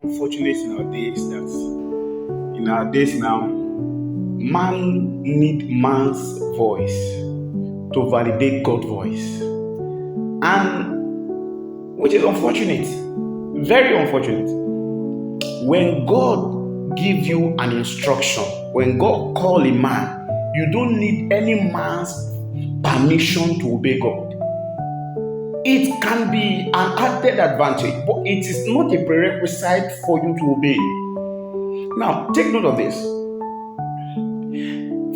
unfortunate in our days now, man need man's voice to validate God's voice, and which is unfortunate, very unfortunate. When God give you an instruction, when God call a man, you don't need any man's permission to obey God. It can be an added advantage, but it is not a prerequisite for you to obey. Now, take note of this.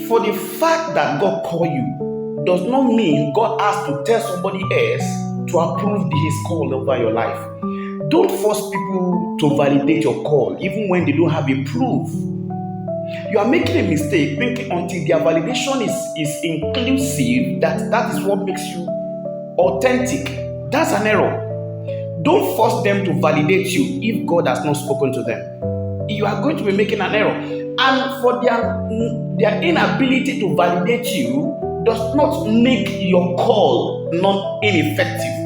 For the fact that God called you does not mean God has to tell somebody else to approve his call over your life. Don't force people to validate your call, even when they don't have a proof. You are making a mistake thinking until their validation is inclusive, that is what makes you authentic. That's an error. Don't force them to validate you if God has not spoken to them. You are going to be making an error. And for their inability to validate you does not make your call not ineffective.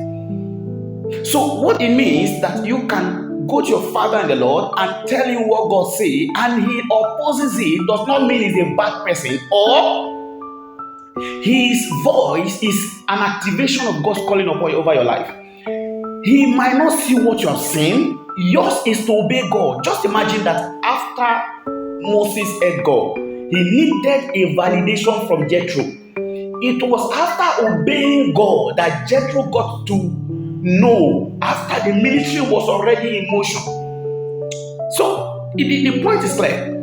So what it means that you can go to your father in the Lord and tell him what God says, and he opposes it, does not mean he's a bad person, or his voice is an activation of God's calling over your life. He might not see what you have seen. Yours is to obey God. Just imagine that after Moses heard God, he needed a validation from Jethro. It was after obeying God that Jethro got to know, after the ministry was already in motion. So the point is clear.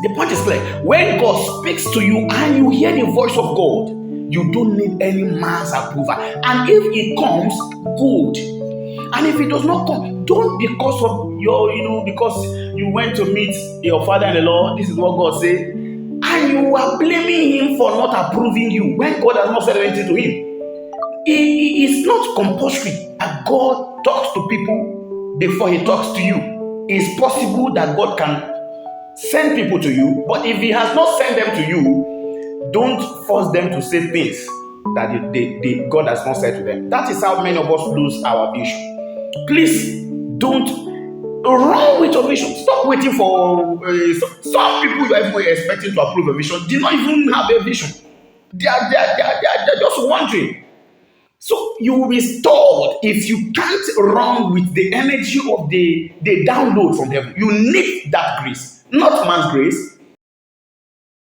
The point is clear. When God speaks to you and you hear the voice of God, you don't need any man's approval. And if it comes, good. And if it does not come, don't because of because you went to meet your father in the Lord, this is what God said, and you are blaming him for not approving you when God has not said anything to him. It is not compulsory that God talks to people before he talks to you. It's possible that God can send people to you, but if he has not sent them to you, don't force them to say things that God has not said to them. That is how many of us lose our vision. Please don't run with your vision. Stop waiting for some people you are even expecting to approve a vision. Did not even have a vision. They are just wondering. So you will be stalled if you can't run with the energy of the download from heaven. You need that grace, not man's grace.